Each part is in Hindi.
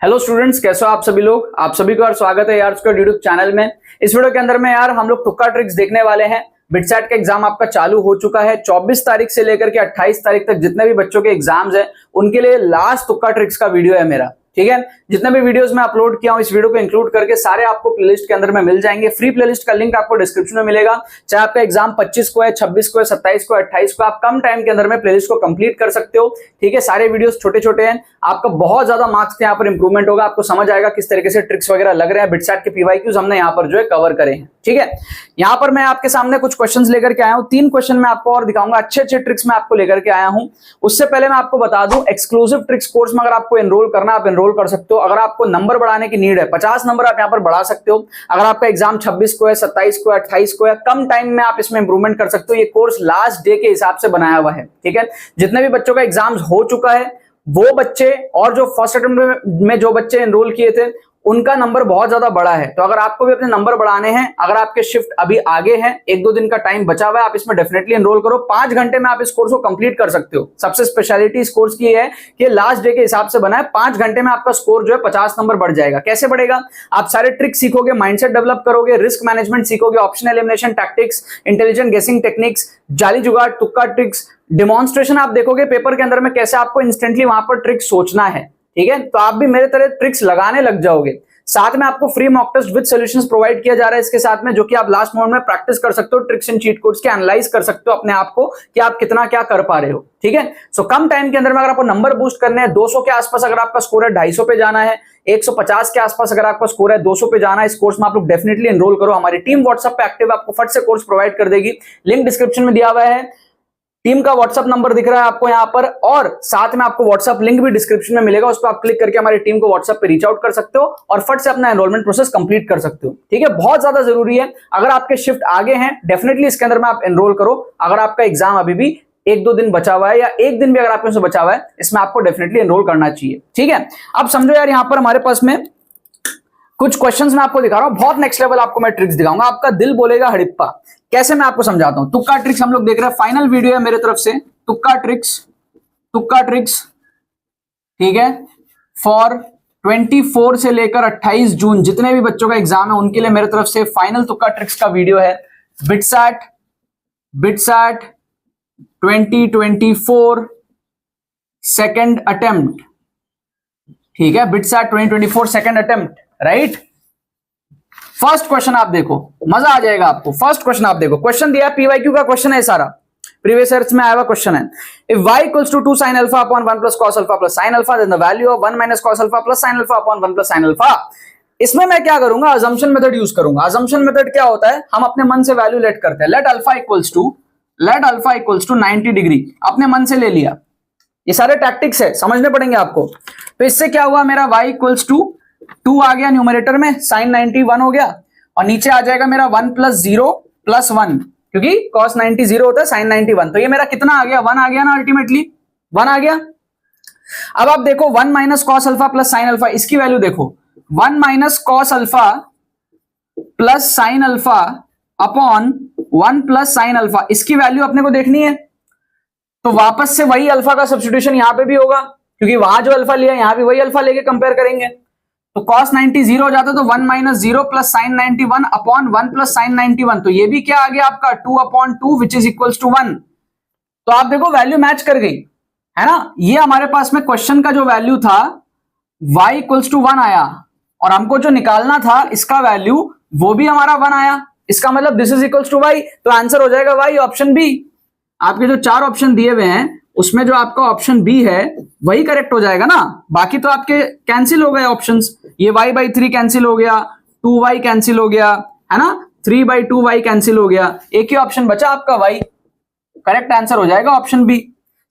हेलो स्टूडेंट्स, कैसे हो आप सभी लोग। आप सभी का स्वागत है यार उसका यूट्यूब चैनल में। इस वीडियो के अंदर में यार हम लोग तुक्का ट्रिक्स देखने वाले हैं। बिटसैट का एग्जाम आपका चालू हो चुका है। 24 तारीख से लेकर के 28 तारीख तक जितने भी बच्चों के एग्जाम्स हैं उनके लिए लास्ट तुक्का ट्रिक्स का वीडियो है मेरा। ठीक है, जितने भी वीडियोस मैं अपलोड किया हूं इस वीडियो को इंक्लूड करके सारे आपको प्लेलिस्ट के अंदर में मिल जाएंगे। फ्री प्लेलिस्ट का लिंक आपको डिस्क्रिप्शन में मिलेगा। चाहे आपका एग्जाम 25 को है, 26 को है, 27 को, 28 को, आप कम टाइम के अंदर में प्लेलिस्ट को कंप्लीट कर सकते हो। ठीक है, सारे वीडियोस छोटे छोटे हैं, आपका बहुत ज्यादा मार्क्स के यहाँ पर इंप्रूवमेंट होगा। आपको समझ आएगा किस तरीके से ट्रिक्स वगैरह लग रहे हैं। बिटसैट के पीवाईक्यूज हमने यहाँ पर जो है कवर करे हैं। ठीक है, यहाँ पर मैं आपके सामने कुछ क्वेश्चंस लेकर के आया हूँ। 3 क्वेश्चन मैं आपको और दिखाऊंगा, अच्छे अच्छे ट्रिक्स मैं आपको लेकर के आया हूँ। उससे पहले मैं आपको बता दूं, एक्सक्लूसिव ट्रिक्स कोर्स में अगर आपको एनरोल करना आप एनरोल कर सकते हो। अगर आपको नंबर बढ़ाने की नीड है, 50 नंबर आप यहाँ पर बढ़ा सकते हो। अगर आपका एग्जाम 26 को है, 27 को है, 28 को है, कम टाइम में आप इसमें इंप्रूवमेंट कर सकते हो। ये कोर्स लास्ट डे के हिसाब से बनाया हुआ है। ठीक है, जितने भी बच्चों का एग्जाम हो चुका है वो बच्चे और जो फर्स्ट अटेम्प्ट में जो बच्चे एनरोल किए थे उनका नंबर बहुत ज्यादा बड़ा है। तो अगर आपको भी अपने नंबर बढ़ाने हैं, अगर आपके शिफ्ट अभी आगे हैं, 1-2 दिन का टाइम बचा हुआ है, आप इसमें डेफिनेटली एनरोल करो। 5 घंटे में आप इस कोर्स को कंप्लीट कर सकते हो। सबसे स्पेशलिटी इस कोर्स की है कि लास्ट डे के हिसाब से बना है। 5 घंटे में आपका स्कोर जो है 50 नंबर बढ़ जाएगा। कैसे बढ़ेगा? आप सारे ट्रिक सीखोगे, माइंडसेट डेवलप करोगे, रिस्क मैनेजमेंट सीखोगे, ऑप्शन एलिमिनेशन टैक्टिक्स, इंटेलिजेंट गेसिंग टेक्निक्स, जाली जुगाड़, तुक्का ट्रिक्स, डेमोन्स्ट्रेशन आप देखोगे पेपर के अंदर में कैसे आपको इंस्टेंटली वहां पर ट्रिक सोचना है। ठीक है, तो आप भी मेरे तरह ट्रिक्स लगाने लग जाओगे। साथ में आपको free mock test with solutions provide किया जा रहा है इसके साथ में, जो कि आप लास्ट मोमेंट में प्रैक्टिस कर सकते हो। ट्रिक्स एंड चीट कोड्स के एनालाइज कर सकते हो अपने आप को कि आप कितना क्या कर पा रहे हो। ठीक है, सो कम टाइम के अंदर में अगर आपको नंबर बूस्ट करने हैं, 200 के आसपास अगर आपका स्कोर है, 250 पे जाना है, 150 के आसपास अगर आपका स्कोर है, 200 पे जाना है, इस कोर्स में आप लोग डेफिनेटली एनरोल करो। हमारी टीम व्हाट्सएप पे एक्टिव, आपको फट से कोर्स प्रोवाइड कर देगी। लिंक डिस्क्रिप्शन में दिया हुआ है, टीम का व्हाट्सएप नंबर दिख रहा है आपको यहाँ पर, और साथ में आपको व्हाट्सएप लिंक भी डिस्क्रिप्शन में मिलेगा। उस पर आप क्लिक करके हमारी टीम को व्हाट्सएप पे रीच आउट कर सकते हो और फट से अपना एनरोलमेंट प्रोसेस कंप्लीट कर सकते हो। ठीक है, बहुत ज्यादा जरूरी है। अगर आपके शिफ्ट आगे हैं डेफिनेटली इसके अंदर में आप एनरोल करो। अगर आपका एग्जाम अभी भी 1-2 दिन बचा हुआ है या 1 दिन भी अगर आपके से बचा हुआ है, इसमें आपको डेफिनेटली एनरोल करना चाहिए। ठीक है, अब समझो यार, यहाँ पर हमारे पास में कुछ क्वेश्चंस मैं आपको दिखा रहा हूं, बहुत नेक्स्ट लेवल आपको मैं ट्रिक्स दिखाऊंगा। आपका दिल बोलेगा हड़प्पा। कैसे, मैं आपको समझाता हूं। तुक्का ट्रिक्स हम लोग देख रहे हैं, फाइनल वीडियो है मेरे तरफ से। तुक्का ट्रिक्स ठीक है, फॉर 24 से लेकर 28 जून जितने भी बच्चों का एग्जाम है उनके लिए मेरे तरफ से फाइनल तुक्का ट्रिक्स का वीडियो है। BITSAT 2024 second attempt. ठीक है, BITSAT 2024 second attempt, right. First question आप देखो, मजा आ जाएगा आपको। फर्स्ट क्वेश्चन आप देखो, क्वेश्चन दिया है, पीवाईक्यू का क्वेश्चन है सारा, प्रीवियस ईयर्स में आया हुआ क्वेश्चन है। If y equals to 2 sin alpha upon 1 plus cos alpha plus sin alpha, then the value of 1 minus cos alpha plus sin alpha upon 1 plus sin alpha। इसमें मैं क्या करूंगा, अजम्पशन मेथड यूज करूंगा। अजम्पशन मेथड क्या होता है, हम अपने मन से वैल्यू लेट करते हैं। Let alpha equals to 90 degree, अपने मन से ले लिया। ये सारे टैक्टिक्स है, समझने पड़ेंगे आपको। तो इससे क्या हुआ, मेरा y इक्वल्स टू 2 आ गया न्यूमरेटर में, sin 90 1 हो गया, और नीचे आ जाएगा मेरा 1 plus 0 plus 1, क्योंकि cos 90 0 होता है, sin 90 1। तो ये मेरा कितना आ गया, 1 आ गया ना, अल्टीमेटली 1 आ गया। अब आप देखो 1 minus cos alpha plus sin alpha, इसकी वैल्यू देखो, 1 minus cos alpha plus sin alpha upon 1 plus sin alpha, इसकी वैल्यू अपने को देखनी है। तो वापस से वही अल्फा का सब्स्टिट्यूशन यहां पे भी होगा, क्योंकि वहां जो अल्फा लिया यहां भी वही अल्फा लेके कंपेयर करेंगे। तो cos 90 0 हो जाता है, तो 1 minus 0 plus sin 91 upon 1 plus sin 91। तो ये भी क्या आ गया आपका 2 upon 2 which is equals to 1। तो आप देखो वैल्यू मैच कर गई है ना। ये हमारे पास में क्वेश्चन का जो वैल्यू था y इक्वल्स टू 1 आया, और हमको जो निकालना था इसका वैल्यू वो भी हमारा 1 आया। इसका मतलब this is equals to y, तो आंसर हो जाएगा y, ऑप्शन बी। आपके जो 4 ऑप्शन दिए हुए हैं उसमें जो आपका ऑप्शन बी है वही करेक्ट हो जाएगा ना। बाकी तो आपके कैंसिल हो गए ऑप्शंस। ये y/3 कैंसिल हो गया, 2y कैंसिल हो गया, है ना, 3/2y कैंसिल हो गया, एक ही ऑप्शन बचा आपका y। करेक्ट आंसर हो जाएगा ऑप्शन बी।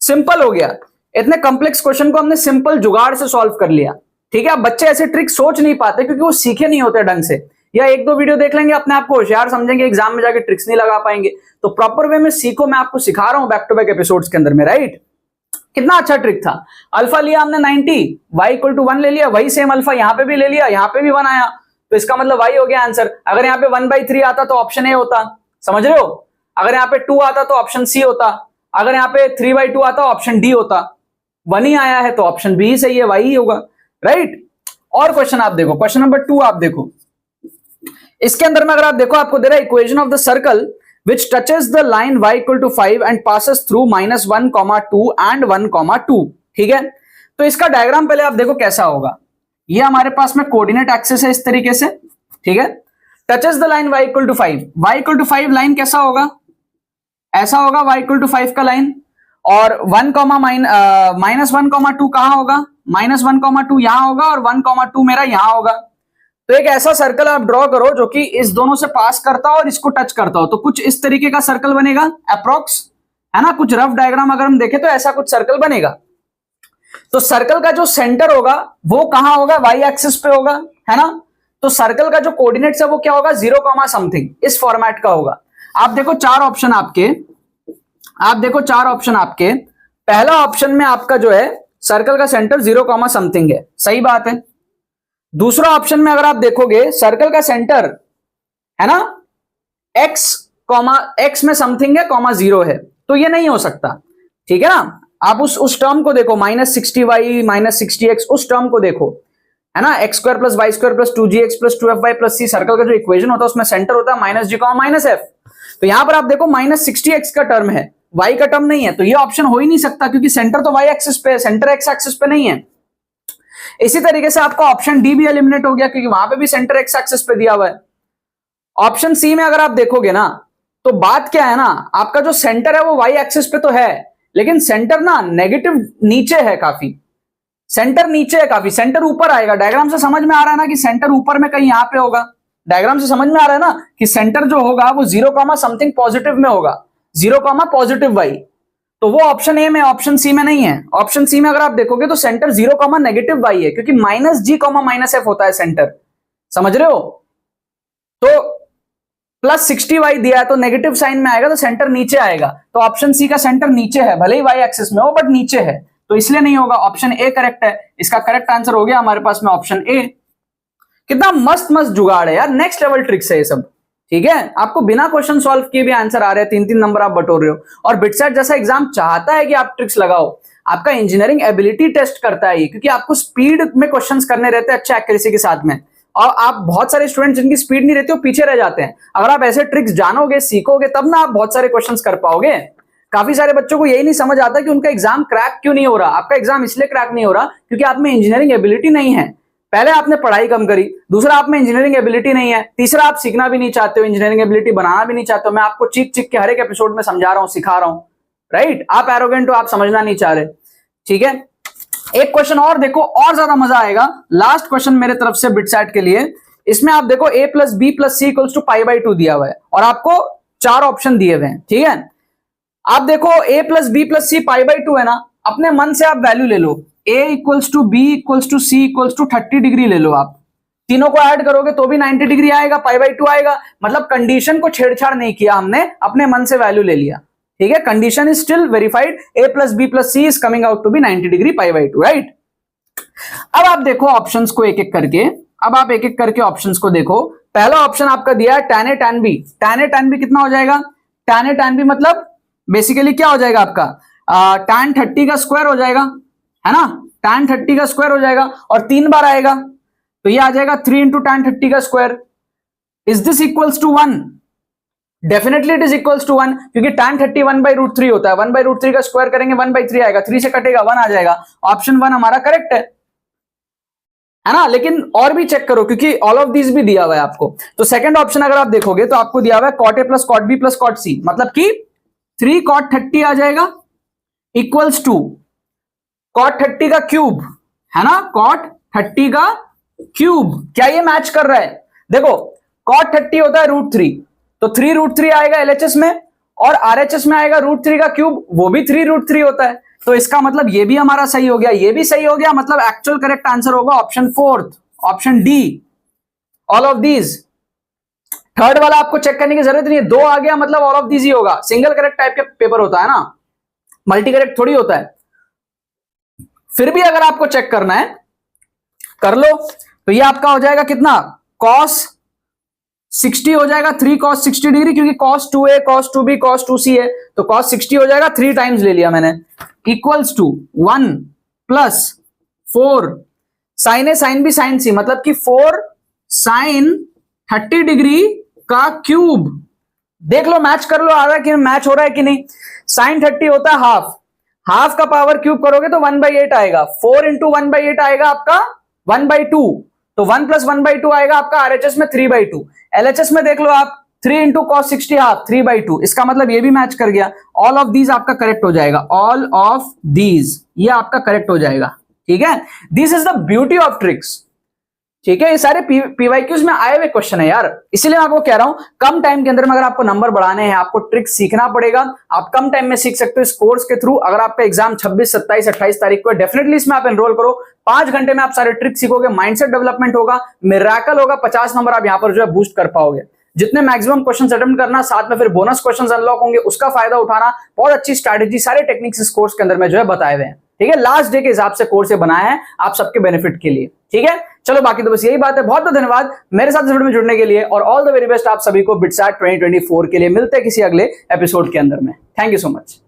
सिंपल हो गया। इतने कॉम्प्लेक्स क्वेश्चन को हमने सिंपल जुगाड़ से सॉल्व कर लिया। ठीक है, अब बच्चे ऐसे ट्रिक सोच नहीं पाते क्योंकि वो सीखे नहीं होते ढंग से, या 1-2 वीडियो देख लेंगे अपने आप को होशियार समझेंगे, एग्जाम में जाके ट्रिक्स नहीं लगा पाएंगे। तो प्रॉपर वे में सीखो, मैं आपको सिखा रहा हूं बैक टू बैक एपिसोड्स के अंदर में, राइट। कितना अच्छा ट्रिक था। अल्फा लिया हमने 90, y इक्वल टू 1 ले लिया, वही सेम अल्फा यहां पे भी ले लिया, यहां पे भी 1 आया, तो इसका मतलब y हो गया आंसर। अगर यहाँ पे 1/3 आता तो ऑप्शन ए होता, समझ रहे हो। अगर यहाँ पे 2 आता तो ऑप्शन सी होता, अगर यहाँ पे 3/2 आता ऑप्शन डी होता। 1 ही आया है तो ऑप्शन बी ही सही है, y ही होगा, राइट। और क्वेश्चन आप देखो, क्वेश्चन नंबर 2 आप देखो, इसके अंदर में अगर आप देखो आपको दे रहा है equation of the circle which touches the line y equal to 5 and passes through -1, 2 and 1, 2। ठीक है, तो इसका डायग्राम पहले आप देखो कैसा होगा। ये हमारे पास में कोऑर्डिनेट एक्सिस है इस तरीके से, ठीक है। Touches the line y equal to 5, y equal to 5 line कैसा होगा, ऐसा होगा y equal to 5 का लाइन, और 1, -1, 2 कहां होगा, -1, 2 यहां होगा, और 1, 2 मेरा यहां होगा। तो एक ऐसा सर्कल आप ड्रॉ करो जो कि इस दोनों से पास करता हो और इसको टच करता हो, तो कुछ इस तरीके का सर्कल बनेगा अप्रोक्स, है ना। कुछ रफ डायग्राम अगर हम देखें तो ऐसा कुछ सर्कल बनेगा। तो सर्कल का जो सेंटर होगा वो कहां होगा, वाई एक्सिस पे होगा, है ना। तो सर्कल का जो कोऑर्डिनेट्स है वो क्या होगा, 0, समथिंग, इस फॉर्मेट का होगा। आप देखो चार ऑप्शन आपके, पहला ऑप्शन में आपका जो है सर्कल का सेंटर 0, समथिंग है, सही बात है। दूसरा ऑप्शन में अगर आप देखोगे सर्कल का सेंटर है ना x में समथिंग है, 0 है, तो ये नहीं हो सकता, ठीक है ना। आप उस टर्म को देखो, -60y -60x, उस टर्म को देखो, है ना, x² + y² + 2gx + 2fy + c, circle का जो इक्वेशन होता है उसमें सेंटर होता है -g, -f। तो यहां पर आप देखो -60x का टर्म है, y का टर्म नहीं है, तो ये ऑप्शन हो ही नहीं सकता क्योंकि सेंटर तो y एक्सिस पे है, सेंटर x एक्सिस पे नहीं है। इसी तरीके से आपका ऑप्शन डी भी एलिमिनेट हो गया क्योंकि वहां पे भी सेंटर एक्स एक्सिस पे दिया हुआ है। ऑप्शन सी में अगर आप देखोगे ना तो बात क्या है ना, आपका जो सेंटर है वो वाई एक्सिस पे तो है, लेकिन सेंटर ना नेगेटिव नीचे है काफी, सेंटर नीचे है काफी, सेंटर ऊपर आएगा। डायग्राम से समझ में आ रहा है ना कि सेंटर ऊपर में कहीं यहां पे होगा, डायग्राम से समझ में आ रहा है ना कि सेंटर जो होगा वो 0, समथिंग पॉजिटिव में होगा, 0, पॉजिटिव वाई। तो वो ऑप्शन ए में, ऑप्शन सी में नहीं है। ऑप्शन सी में अगर आप देखोगे तो सेंटर 0, नेगेटिव वाई है, क्योंकि -g, -f होता है सेंटर, समझ रहे हो। तो +60y दिया है तो नेगेटिव साइन में आएगा, तो सेंटर नीचे आएगा, तो ऑप्शन सी का सेंटर नीचे है, भले ही वाई एक्सिस में हो बट नीचे है, तो इसलिए नहीं होगा। ऑप्शन ए करेक्ट है, इसका करेक्ट आंसर हो गया हमारे पास में ऑप्शन ए। कितना मस्त मस्त जुगाड़ है यार, नेक्स्ट लेवल ट्रिक्स है ये सब, ठीक है। आपको बिना क्वेश्चन सॉल्व किए भी आंसर आ रहे हैं, 3-3 नंबर आप बटोर रहे हो। और बिटसेट जैसा एग्जाम चाहता है कि आप ट्रिक्स लगाओ, आपका इंजीनियरिंग एबिलिटी टेस्ट करता है ये, क्योंकि आपको स्पीड में क्वेश्चंस करने रहते हैं अच्छे एक्यूरेसी के साथ में, और आप बहुत सारे स्टूडेंट जिनकी स्पीड नहीं रहती वो पीछे रह जाते हैं। अगर आप ऐसे ट्रिक्स जानोगे, सीखोगे, तब ना आप बहुत सारे क्वेश्चंस कर पाओगे। काफी सारे बच्चों को यही नहीं समझ आता कि उनका एग्जाम क्रैक क्यों नहीं हो रहा। आपका एग्जाम इसलिए क्रैक नहीं हो रहा क्योंकि आप में इंजीनियरिंग एबिलिटी नहीं है। पहले आपने पढ़ाई कम करी, दूसरा आप में इंजीनियरिंग एबिलिटी नहीं है, तीसरा आप सीखना भी नहीं चाहते हो, इंजीनियरिंग एबिलिटी बनाना भी नहीं चाहते हो। मैं आपको चीख चीख के हर एक एपिसोड में समझा रहा हूं, सिखा रहा हूं, राइट। आप एरोगेंट हो, आप समझना नहीं चाह रहे, ठीक है। एक क्वेश्चन और देखो, और ज्यादा मजा आएगा। लास्ट क्वेश्चन मेरे तरफ से बिटसेट के लिए, इसमें आप देखो a + b + c = π/2 दिया हुआ है और आपको 4 ऑप्शन दिए हुए हैं, ठीक है। आप देखो a + b + c π/2 है ना, अपने मन से आप वैल्यू ले लो, a = b = c = 30 डिग्री ले लो। आप तीनों को ऐड करोगे तो भी 90 डिग्री आएगा, π/2 आएगा। मतलब कंडीशन को छेड़छाड़ नहीं किया हमने, अपने मन से वैल्यू ले लिया, ठीक है। Condition is still verified, a + b + c is coming out to be 90 degree π/2, right. अब आप देखो ऑप्शंस को एक एक करके, अब आप एक एक करके ऑप्शंस को देखो। पहला ऑप्शन आपका दिया है tan a tan b, tan a tan b कितना हो जाएगा, tan a tan b मतलब बेसिकली क्या हो जाएगा आपका, tan 30 का स्क्वायर हो जाएगा, है ना, tan 30 का स्क्वायर हो जाएगा और 3 बार आएगा, तो ये आ जाएगा 3 × tan 30 का square. Is this equals to 1? Definitely it is equals to 1, क्योंकि tan 30 1/√3 होता है, 1/√3 का स्क्वायर करेंगे 1/3 आएगा, 3 से कटेगा 1 आ जाएगा। ऑप्शन 1 हमारा करेक्ट है ना। लेकिन और भी चेक करो क्योंकि ऑल ऑफ दीज भी दिया हुआ है आपको। तो सेकंड ऑप्शन अगर आप देखोगे तो आपको दिया हुआ है cot a + cot b + cot c, मतलब कि 3 cot 30 आ जाएगा इक्वल्स टू cot 30 का क्यूब, है ना, cot 30 का क्यूब। क्या ये मैच कर रहा है? देखो cot 30 होता है √3, तो 3√3 आएगा LHS में, और RHS में आएगा √3 का क्यूब, वो भी 3√3 होता है। तो इसका मतलब ये भी हमारा सही हो गया, ये भी सही हो गया, मतलब एक्चुअल करेक्ट आंसर होगा option 4, option D, all of these. Third वाला आपको चेक करने की जरूरत नहीं है, 2 आ गया मतलब ऑल ऑफ दीज ही होगा। सिंगल करेक्ट टाइप के पेपर होता है ना, मल्टी करेक्ट थोड़ी होता है। फिर भी अगर आपको चेक करना है कर लो, तो ये आपका हो जाएगा कितना, cos 60 हो जाएगा, 3 cos 60 डिग्री, क्योंकि cos 2a cos 2b cos 2c है, तो cos 60 हो जाएगा, 3 टाइम्स ले लिया मैंने, equals to 1 + 4 sine A sine B sine C, मतलब कि 4 साइन 30 डिग्री का क्यूब। देख लो, मैच कर लो, आ रहा है कि मैच हो रहा है कि नहीं। साइन 30 होता है हाफ, हाफ का पावर क्यूब करोगे तो 1/8 आएगा। 4 इंटू 1/8 आएगा आपका 1/2, तो 1 + 1/2 आएगा आपका RHS में 3/2। LHS में देख लो आप, 3 इंटू cos 60 हाफ 3/2। इसका मतलब ये भी मैच कर गया। ऑल ऑफ दीज आपका करेक्ट हो जाएगा, ऑल ऑफ दीज ये आपका करेक्ट हो जाएगा। ठीक है, this is the beauty of tricks. ठीक है, ये सारे पीवाईक्यूज में आए हुए क्वेश्चन है यार, इसीलिए मैं आपको कह रहा हूं कम टाइम के अंदर में अगर आपको नंबर बढ़ाने हैं, आपको ट्रिक्स सीखना पड़ेगा। आप कम टाइम में सीख सकते हो इस कोर्स के थ्रू। अगर आपका एग्जाम 26, 27, 28 तारीख को है, डेफिनेटली इसमें आप एनरोल करो। 5 घंटे में आप सारे ट्रिक्स सीखोगे, माइंडसेट डेवलपमेंट होगा, मिरेकल होगा, 50 नंबर आप यहां पर जो है बूस्ट कर पाओगे। जितने मैक्सिमम क्वेश्चन अटेम्प्ट करना, साथ में फिर बोनस क्वेश्चन अनलॉक होंगे, उसका फायदा उठाना। बहुत अच्छी स्ट्रैटेजी, सारे टेक्निक्स इस कोर्स के अंदर में जो है बताए हुए हैं। ठीक है, लास्ट डे के हिसाब से कोर्स बनाया है आप सबके बेनिफिट के लिए। ठीक है, चलो बाकी तो बस यही बात है। बहुत बहुत धन्यवाद मेरे साथ इस वीडियो में जुड़ने के लिए, और ऑल द वेरी बेस्ट आप सभी को बिटसैट 2024 के लिए। मिलते हैं किसी अगले एपिसोड के अंदर में। Thank you so much.